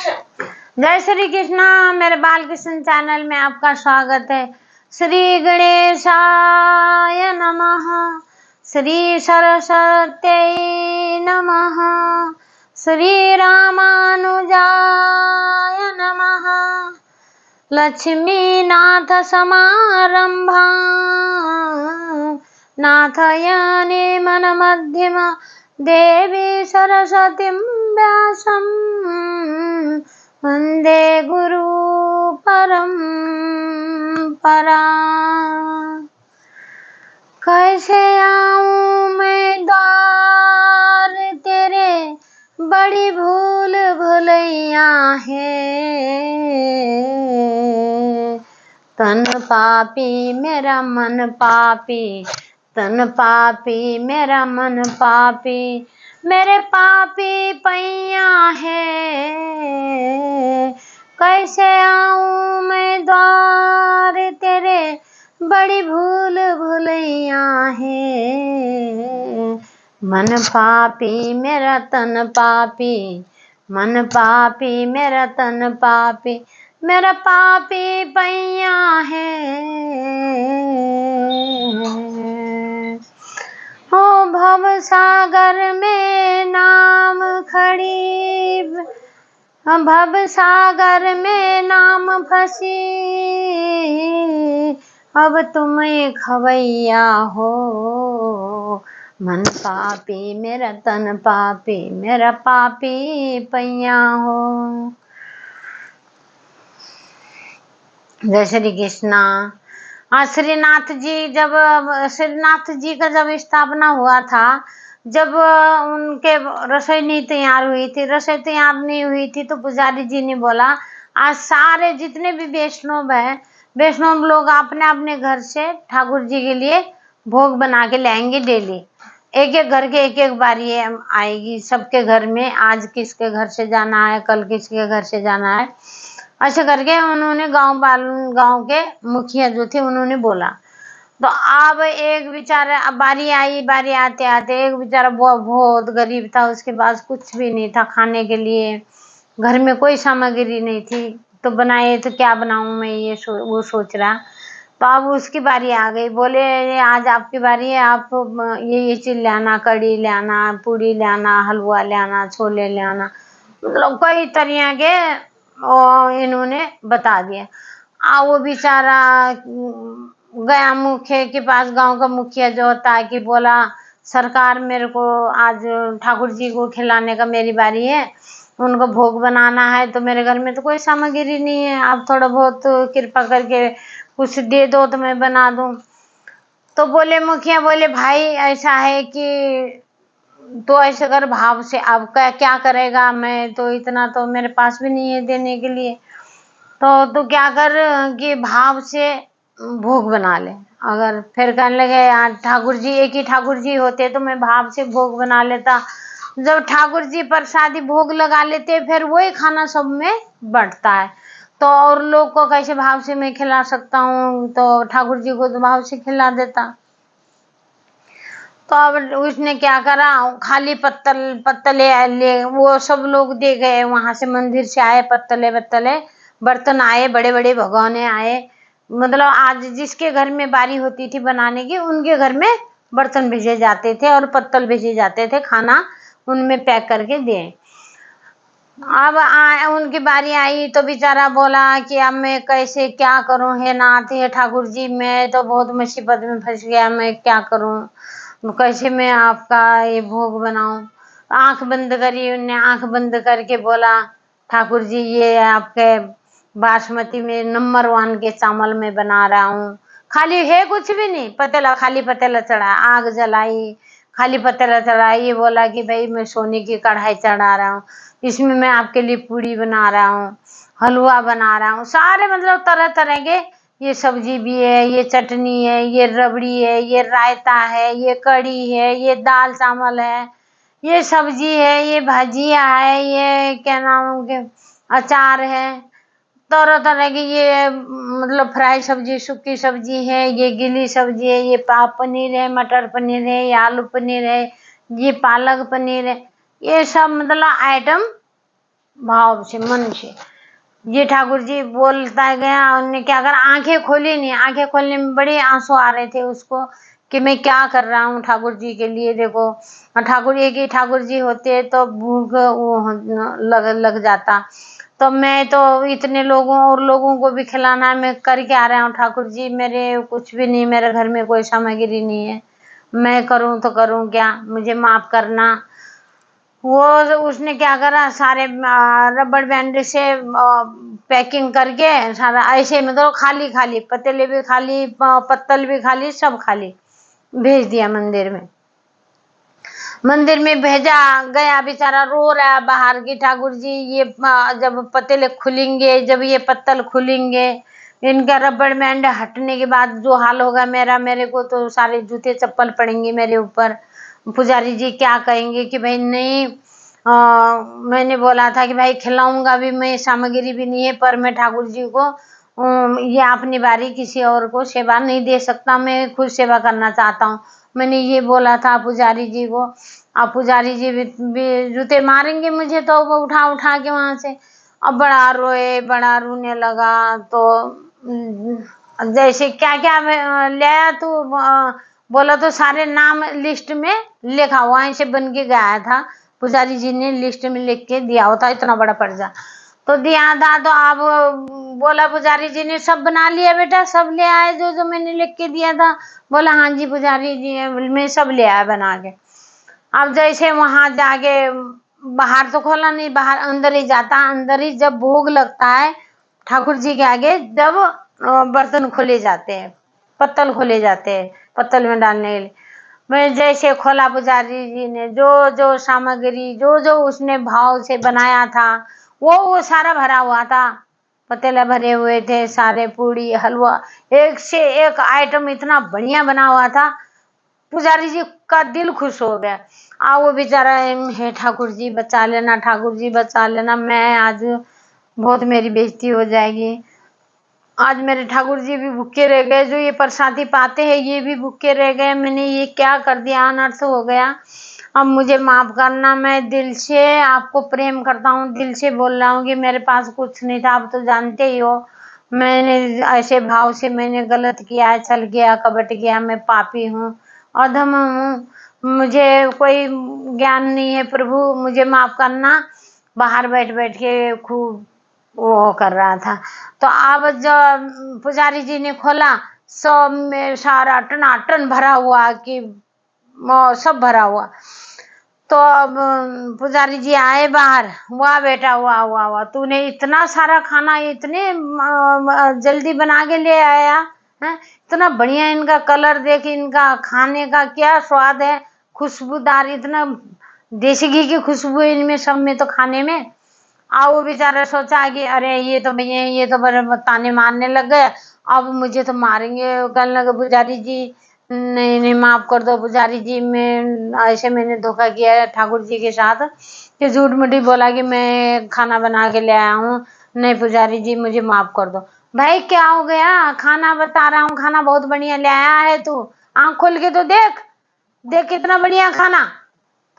जय श्री कृष्णा। मेरे बाल कृष्ण चैनल में आपका स्वागत है। श्री गणेशाय नमः, श्री सरस्वत्यै नमः, श्री रामानुजाय नमः। लक्ष्मीनाथ समारंभा नाथयाने मन मध्यम, देवी सरस्वतीं व्यासं वंदे गुरु परंपरा। कैसे आऊं मैं द्वार तेरे, बड़ी भूल भुलैया है। तन पापी मेरा मन पापी, तन पापी मेरा मन पापी, मेरे पापी पैया है। कैसे आऊं मैं द्वार तेरे, बड़ी भूल भुलैया है। मन पापी मेरा तन पापी, मन पापी मेरा तन पापी, मेरा पापी पैया है। ओ भव सागर में नाम खड़ी, भव सागर में नाम फंसी, अब तुम खवैया हो। मन पापी मेरा तन पापी, मेरा पापी पैया हो। जय श्री कृष्णा। श्रीनाथ जी का जब स्थापना हुआ था, जब उनके रसोई नहीं तैयार हुई थी, रसोई तैयार नहीं हुई थी तो पुजारी जी ने बोला आज सारे जितने भी वैष्णव है, वैष्णव लोग अपने अपने घर से ठाकुर जी के लिए भोग बना के लाएंगे। डेली एक एक घर के एक एक बारी आएगी सबके घर में। आज किसके घर से जाना है, कल किसके घर से जाना है, ऐसे करके उन्होंने गांव के मुखिया जो थे उन्होंने बोला। तो अब एक बेचारा, अब बारी आई, बारी आते आते एक बेचारा बहुत गरीब था, उसके पास कुछ भी नहीं था खाने के लिए, घर में कोई सामग्री नहीं थी। तो बनाए तो क्या बनाऊं मैं, वो सोच रहा। तो अब उसकी बारी आ गई, बोले आज आपकी बारी है, आप ये चीज लाना, कड़ी लाना, पूड़ी लाना, हलवा लाना, छोले लाना, मतलब कई तरह के इन्होंने बता दिया। वो बेचारा गया मुखिया के पास, गांव का मुखिया जो होता है, कि बोला सरकार मेरे को आज ठाकुर जी को खिलाने का मेरी बारी है, उनको भोग बनाना है, तो मेरे घर में तो कोई सामग्री नहीं है, आप थोड़ा बहुत कृपा करके कुछ दे दो तो मैं बना दूं। तो बोले मुखिया, बोले भाई ऐसा है कि तो ऐसे कर भाव से, अब क्या करेगा, मैं तो इतना तो मेरे पास भी नहीं है देने के लिए। तो क्या कर कि भाव से भोग बना ले। अगर फिर कहने लगे यार ठाकुर जी, एक ही ठाकुर जी होते तो मैं भाव से भोग बना लेता। जब ठाकुर जी प्रसादी भोग लगा लेते फिर वही खाना सब में बढ़ता है, तो और लोग को कैसे भाव से मैं खिला सकता हूँ, तो ठाकुर जी को तो भाव से खिला देता। तो अब उसने क्या करा, खाली पत्तले ले, वो सब लोग दे गए, वहां से मंदिर से आए पत्तले बर्तन आए, बड़े बड़े भगोने आए। मतलब आज जिसके घर में बारी होती थी बनाने की, उनके घर में बर्तन भेजे जाते थे और पत्तल भेजे जाते थे, खाना उनमें पैक करके दिए। अब उनकी बारी आई तो बेचारा बोला कि अब मैं कैसे क्या करूं, हे नाथ, हे ठाकुर जी, मैं तो बहुत मुसीबत में फंस गया, मैं क्या करूं, कैसे मैं आपका ये भोग बनाऊं। आंख बंद करी, उनने आंख बंद करके बोला ठाकुर जी ये आपके बासमती में नंबर 1 के चावल में बना रहा हूँ। खाली है कुछ भी नहीं, पतीला, खाली पतीला चढ़ा, आग जलाई, खाली पतीला चढ़ा। ये बोला कि भाई मैं सोने की कढ़ाई चढ़ा रहा हूँ, इसमें मैं आपके लिए पूड़ी बना रहा हूँ, हलवा बना रहा हूँ, सारे मतलब तरह तरह के, ये सब्जी भी है, ये चटनी है, ये रबड़ी है, ये रायता है, ये कड़ी है, ये दाल चावल है, ये सब्जी है, ये भजिया है, ये क्या नाम के अचार है, तरह तरह की, ये मतलब फ्राई सब्जी, सूखी सब्जी है, ये गीली सब्जी है, ये पनीर है, मटर पनीर है, ये आलू पनीर है, ये पालक पनीर है, ये सब मतलब आइटम भाव से, मन से। ये ठाकुर जी बोलता गया, उन्होंने क्या करा, आंखें खोली नहीं, आंखें खोलने में बड़े आंसू आ रहे थे उसको कि मैं क्या कर रहा हूँ ठाकुर जी के लिए। देखो, और ठाकुर, एक ही ठाकुर जी होते तो भूख वो लग जाता। तो मैं तो इतने लोगों और लोगों को भी खिलाना है, मैं करके आ रहा हूँ ठाकुर जी, मेरे कुछ भी नहीं, मेरे घर में कोई सामग्री नहीं है, मैं करूँ तो करूँ क्या, मुझे माफ करना। वो उसने क्या करा, सारे रबड़ बैंड से पैकिंग करके सारा ऐसे, मतलब खाली खाली, पतीले भी खाली, पत्तल भी खाली, सब खाली भेज दिया मंदिर में। मंदिर में भेजा गया, बेचारा रो रहा है बाहर की, ठाकुर जी ये जब पतीले खुलेंगे, जब ये पत्तल खुलेंगे, इनका रबड़ बैंड हटने के बाद जो हाल होगा मेरा, मेरे को तो सारे जूते चप्पल पड़ेंगे मेरे ऊपर। पुजारी जी क्या कहेंगे कि भाई नहीं, मैंने बोला था कि भाई खिलाऊंगा भी मैं, सामग्री भी नहीं है, पर मैं ठाकुर जी को ये अपनी बारी किसी और को सेवा नहीं दे सकता, मैं खुद सेवा करना चाहता हूँ, मैंने ये बोला था पुजारी जी को। अब पुजारी जी भी जूते मारेंगे मुझे, तो वो उठा उठा के वहां से। अब बड़ा रोए, बड़ा रोने लगा। तो जैसे क्या क्या ले आया तू, बोला तो सारे नाम लिस्ट में लिखा हुआ ऐसे बन के गया था, पुजारी जी ने लिस्ट में लिख के दिया होता, इतना बड़ा पर्चा तो दिया था। तो अब बोला पुजारी जी ने, सब बना लिया बेटा, सब ले आए जो जो मैंने लिख के दिया था। बोला हाँ जी पुजारी जी, मैं सब ले आया बना के। अब जैसे वहां जाके, बाहर तो खोला नहीं, बाहर अंदर ही जाता, अंदर ही जब भोग लगता है ठाकुर जी के आगे, जब बर्तन खोले जाते हैं, पत्तल खोले जाते हैं, पत्तल में डालने के लिए, मैं जैसे खोला, पुजारी जी ने जो जो सामग्री, जो जो उसने भाव से बनाया था, वो सारा भरा हुआ था, पतीला भरे हुए थे सारे, पूड़ी हलवा, एक से एक आइटम इतना बढ़िया बना हुआ था। पुजारी जी का दिल खुश हो गया। वो बेचारा, हे ठाकुर जी बचा लेना, ठाकुर जी बचा लेना, मैं आज बहुत मेरी बेइज्जती हो जाएगी, आज मेरे ठाकुर जी भी भूखे रह गए, जो ये प्रसादी पाते हैं ये भी भूखे रह गए, मैंने ये क्या कर दिया, अनर्थ हो गया, अब मुझे माफ करना, मैं दिल से आपको प्रेम करता हूँ, दिल से बोल रहा हूँ कि मेरे पास कुछ नहीं था, आप तो जानते ही हो, मैंने ऐसे भाव से मैंने गलत किया, चल गया, कपट गया, मैं पापी हूँ, अधम हूँ, मुझे कोई ज्ञान नहीं है प्रभु, मुझे माफ करना। बाहर बैठ बैठ के खूब वो कर रहा था। तो अब जब पुजारी जी ने खोला, सब में सारा टनाटन भरा हुआ कि सब भरा हुआ। तो अब पुजारी जी आए बाहर, वाह बेटा वाह वाह वाह, तूने इतना सारा खाना इतने जल्दी बना के ले आया है, इतना बढ़िया, इनका कलर देख, इनका खाने का क्या स्वाद है, खुशबूदार, इतना देसी घी की खुशबू है इनमें सब में, तो खाने में। वो बेचारा सोचा कि अरे ये तो भैया, ये तो बड़े ताने मारने लग गए, अब मुझे तो मारेंगे, कहने लगे पुजारी जी नहीं नहीं माफ कर दो पुजारी जी, मैं ऐसे मैंने धोखा किया है ठाकुर जी के साथ कि झूठ मूठी बोला कि मैं खाना बना के ले आया हूँ, नहीं पुजारी जी मुझे माफ कर दो। भाई क्या हो गया, खाना बता रहा हूँ, खाना बहुत बढ़िया ले आया है तू, आंख खोल के तो देख, देख कितना बढ़िया खाना।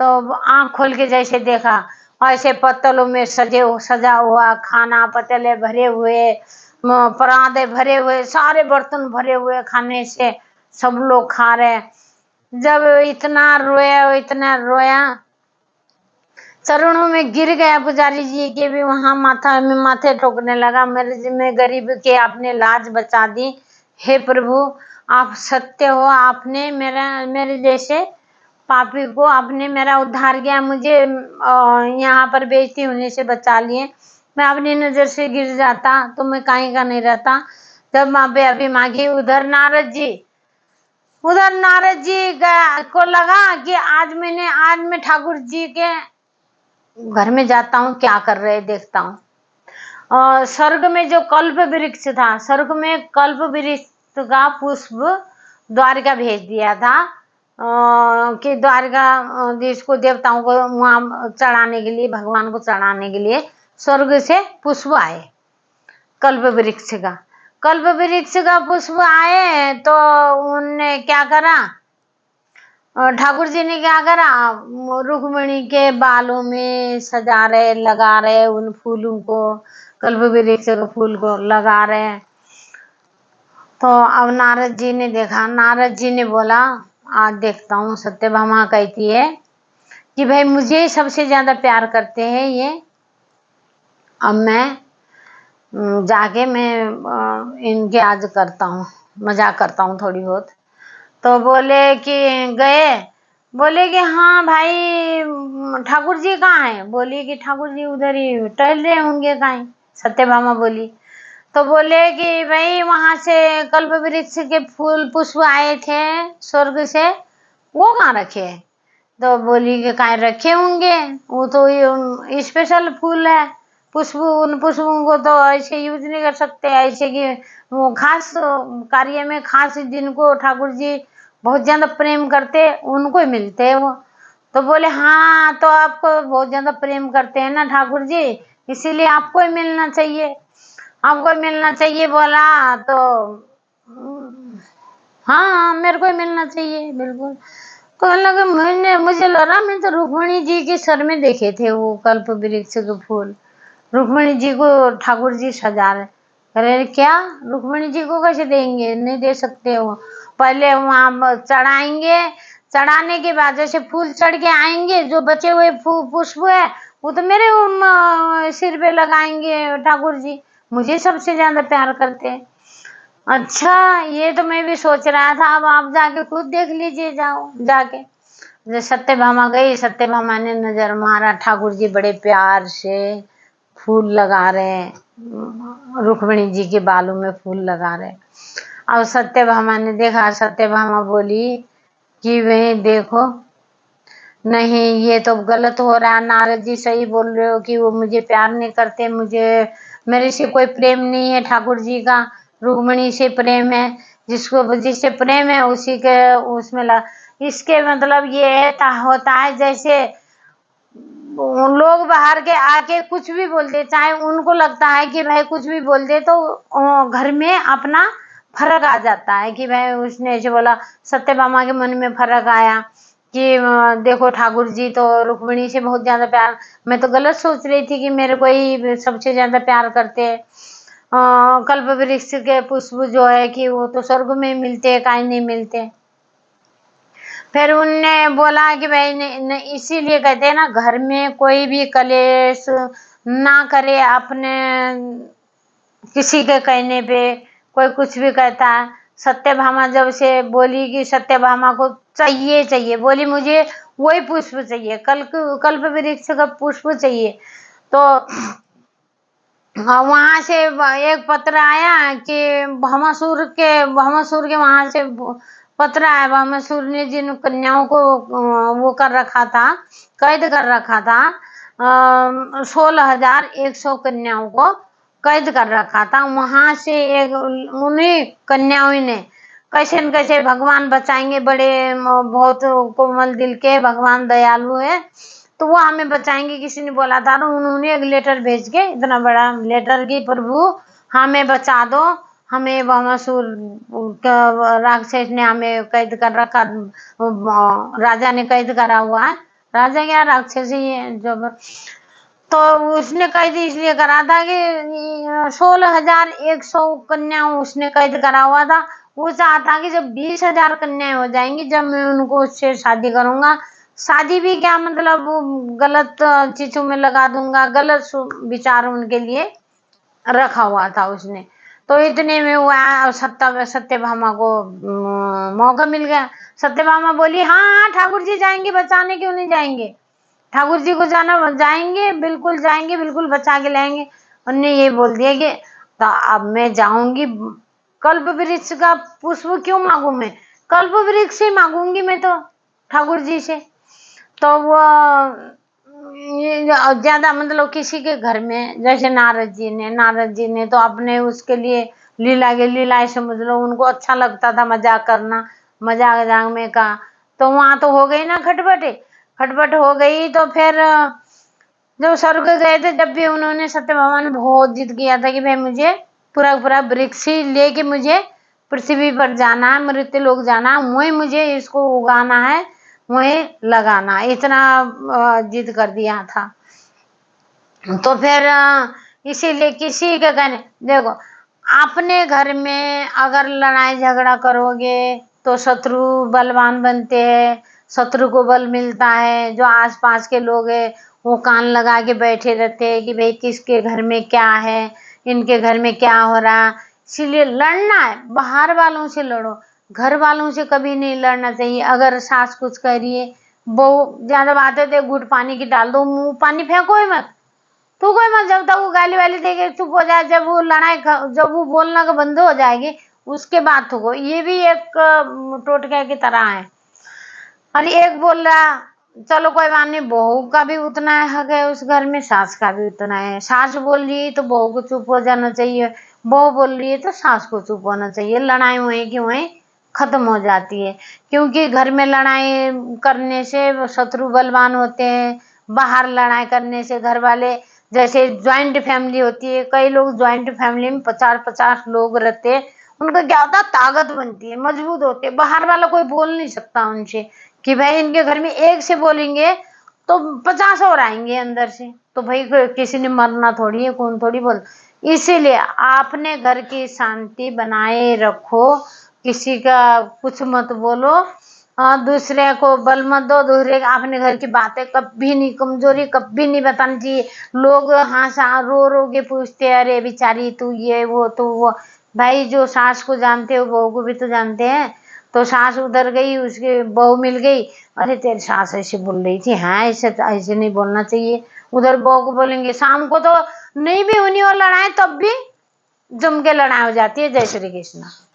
तो आंख खोल के जैसे देखा, ऐसे पत्तलों में सजा हुआ खाना, पतीले भरे हुए, पराठे भरे हुए, सारे बर्तन भरे हुए खाने से, सब लोग खा रहे। जब इतना रोया, चरणों में गिर गया पुजारी जी के भी, वहां माथे ठोकने लगा, मेरे में गरीब के आपने लाज बचा दी, हे प्रभु आप सत्य हो, आपने मेरे जैसे पापी को आपने मेरा उद्धार किया, मुझे यहाँ पर बेइज्जती होने से बचा लिए, मैं अपनी नजर से गिर जाता तो मैं कहीं का नहीं रहता। जब माँ पे अभी मांगी, उधर नारद जी को लगा कि आज मैं ठाकुर जी के घर में जाता हूँ, क्या कर रहे देखता हूँ। स्वर्ग में जो कल्प वृक्ष था, स्वर्ग में कल्प वृक्ष का पुष्प द्वारिका भेज दिया था, कि द्वारिका देश को, देवताओं को वहां चढ़ाने के लिए, भगवान को चढ़ाने के लिए स्वर्ग से पुष्प आए, कल्प वृक्ष का, कल्प वृक्ष का पुष्प आए। तो उनने क्या करा, ठाकुर जी ने क्या करा, रुक्मिणी के बालों में सजा रहे, लगा रहे उन फूलों को, कल्प वृक्ष के फूल को लगा रहे। तो अब नारद जी ने देखा, नारद जी ने बोला आज देखता हूँ सत्यभामा कहती है कि भाई मुझे सबसे ज्यादा प्यार करते हैं ये, अब मैं जाके मैं इनके आज करता हूँ, मजाक करता हूँ थोड़ी बहुत। तो बोले कि गए, बोले कि हाँ भाई ठाकुर जी कहाँ हैं? बोली कि ठाकुर जी उधर ही टहल रहे होंगे कहीं, सत्यभामा बोली। तो बोले कि भाई वहां से कल्प वृक्ष के फूल पुष्प आए थे स्वर्ग से, वो कहाँ रखे? तो बोली कि कहीं रखे होंगे, वो तो ये स्पेशल फूल है, पुष्प, उन पुष्पों को तो ऐसे यूज नहीं कर सकते, ऐसे कि वो खास कार्य में, खास जिनको ठाकुर जी बहुत ज्यादा प्रेम करते उनको ही मिलते हैं वो। तो बोले हाँ तो आपको बहुत ज्यादा प्रेम करते हैं ना ठाकुर जी, इसीलिए आपको ही मिलना चाहिए, आपको ही मिलना चाहिए। बोला तो हाँ मेरे को ही मिलना चाहिए बिल्कुल। तो लगा, मुझे लगा मैं तो रुक्मिणी जी के सर में देखे थे वो कल्प वृक्ष के फूल, रुक्मिणी जी को ठाकुर जी सजा रहे। अरे क्या रुक्मिणी जी को कैसे देंगे? नहीं दे सकते हो, पहले वहां चढ़ाएंगे, चढ़ाने के बाद जैसे फूल चढ़ के आएंगे, जो बचे हुए पुष्प है वो तो मेरे सिर पे लगाएंगे ठाकुर जी, मुझे सबसे ज्यादा प्यार करते हैं। अच्छा ये तो मैं भी सोच रहा था, अब आप जाके खुद देख लीजिए, जाओ जाके। जब सत्यभामा गई, सत्यभामा ने नजर मारा, ठाकुर जी बड़े प्यार से फूल लगा रहे हैं, रुक्मिणी जी के बालों में फूल लगा रहे। अब सत्यभामा ने देखा, सत्यभामा बोली कि वे देखो, नहीं ये तो गलत हो रहा है, नारद जी सही बोल रहे हो कि वो मुझे प्यार नहीं करते, मुझे मेरे से कोई प्रेम नहीं है, ठाकुर जी का रुक्मिणी से प्रेम है, जिसको जिससे प्रेम है उसी के उसमें इसके मतलब ये होता है जैसे लोग बाहर के आके कुछ भी बोल दे, चाहे उनको लगता है कि भाई कुछ भी बोल दे तो घर में अपना फर्क आ जाता है कि भाई उसने ऐसे बोला। सत्यभामा के मन में फर्क आया कि देखो ठाकुर जी तो रुक्मिणी से बहुत ज्यादा प्यार, मैं तो गलत सोच रही थी कि मेरे को ही सबसे ज्यादा प्यार करते हैं। कल्प वृक्ष के पुष्प जो है कि वो तो स्वर्ग में मिलते हैं, कहीं नहीं मिलते। फिर उनने बोला कि भाई इसीलिए कहते हैं ना, घर में कोई भी कलेश ना करे, अपने किसी के कहने पे कोई कुछ भी कहता है। सत्यभामा जब से बोली कि सत्यभामा को चाहिए चाहिए, बोली मुझे वही पुष्प चाहिए, कल्प वृक्ष का पुष्प चाहिए। तो वहां से एक पत्र आया कि भस्मासुर के वहां से पत्र आया, भस्मासुर ने जिन कन्याओं को वो कर रखा था, कैद कर रखा था, 16,100 कन्याओं को कैद कर रखा था। वहां से एक उन्हीं कन्याओं ने कैसे न कैसे भगवान बचाएंगे, बड़े बहुत कोमल दिल के भगवान दयालु है, तो वो हमें बचाएंगे, किसी ने बोला था। तो उन्होंने एक लेटर भेज के, इतना बड़ा लेटर की प्रभु हमें बचा दो, हमें भस्मासुर राक्षस ने हमें कैद कर रखा, राजा ने कैद करा हुआ है, राजा क्या राक्षस ही है जब। तो उसने कैद इसलिए करा था कि 16,100 कन्या उसने कैद करा हुआ था। वो चाहता कि जब 20,000 कन्याएं हो जाएंगी, जब मैं उनको उससे शादी करूंगा, शादी भी क्या मतलब गलत चीजों में लगा दूंगा, गलत विचार उनके लिए रखा हुआ था उसने। तो इतने में हुआ सत्यभामा को मौका मिल गया। सत्यभामा बोली हाँ हाँ ठाकुर जी जाएंगे बचाने, क्यों नहीं जाएंगे, ठाकुर जी को जाना जाएंगे, बिल्कुल बचा के लाएंगे। उन्होंने ये बोल दिया कि तो अब मैं जाऊंगी, कल्प वृक्ष का पुष्प क्यों मांगू, मैं कल्प वृक्ष से मांगूंगी मैं तो ठाकुर जी से। तो वो ये ज्यादा मतलब किसी के घर में, जैसे नारद जी ने तो अपने उसके लिए लीलाएं समझ लो, उनको अच्छा लगता था मजाक करना, मजाक में का। तो वहां तो हो गई ना खटपट हो गई। तो फिर जब स्वर्ग गए थे, जब भी उन्होंने सत्यभामा ने बहुत जिद किया था कि भाई मुझे पूरा पूरा वृक्ष ही लेके मुझे पृथ्वी पर जाना है, मृत्यु लोग जाना है, मुझे इसको उगाना है, वहीं लगाना, इतना जिद कर दिया था। तो फिर इसीलिए किसी के कहने, देखो अपने घर में अगर लड़ाई झगड़ा करोगे तो शत्रु बलवान बनते हैं, शत्रु को बल मिलता है। जो आसपास के लोग हैं वो कान लगा के बैठे रहते हैं कि भाई किसके घर में क्या है, इनके घर में क्या हो रहा। इसीलिए लड़ना है, बाहर वालों से लड़ो, घर वालों से कभी नहीं लड़ना चाहिए। अगर सास कुछ कह रही है, बहू ज्यादा बात है तो घूट पानी की डाल दो, मुंह पानी फेंको ही मत, तू कोई मत, जब तक वो गाली वाली देके चुप हो जाए, जब वो जब वो बोलना का बंद हो जाएगी उसके बाद थूको। ये भी एक टोटके की तरह है। और एक बोल रहा, चलो कोई बात नहीं, बहू का भी उतना हक है उस घर में, सास का भी उतना है। सास बोल रही है तो बहू को चुप हो जाना चाहिए, बहू बोल रही है तो सास को चुप होना चाहिए। लड़ाई वहीं की वहीं खत्म हो जाती है, क्योंकि घर में लड़ाई करने से शत्रु बलवान होते हैं, बाहर लड़ाई करने से घर वाले, जैसे ज्वाइंट फैमिली होती है, कई लोग ज्वाइंट फैमिली में 50-50 लोग रहते हैं, उनका क्या होता है, ताकत बनती है, मजबूत होते हैं। बाहर वाला कोई बोल नहीं सकता उनसे कि भाई इनके घर में एक से बोलेंगे तो 50 और आएंगे अंदर से, तो भाई किसी ने मरना थोड़ी है, कौन थोड़ी बोल। इसीलिए अपने घर की शांति बनाए रखो, किसी का कुछ मत बोलो, दूसरे को बल मत दो, दूसरे अपने घर की बातें कभी नहीं, कमजोरी कभी नहीं बतानी चाहिए। लोग हाँ रो रो के पूछते हैं, अरे बेचारी तू ये वो तू वो। भाई जो सास को जानते हो बहू को भी तो जानते हैं। तो सास उधर गई, उसके बहू मिल गई, अरे तेरी सास ऐसे बोल रही थी, हाँ ऐसे ऐसे नहीं बोलना चाहिए। उधर बहू को बोलेंगे, शाम को तो नहीं भी होनी और लड़ाई तब भी जम के लड़ाई हो जाती है। जय श्री कृष्ण।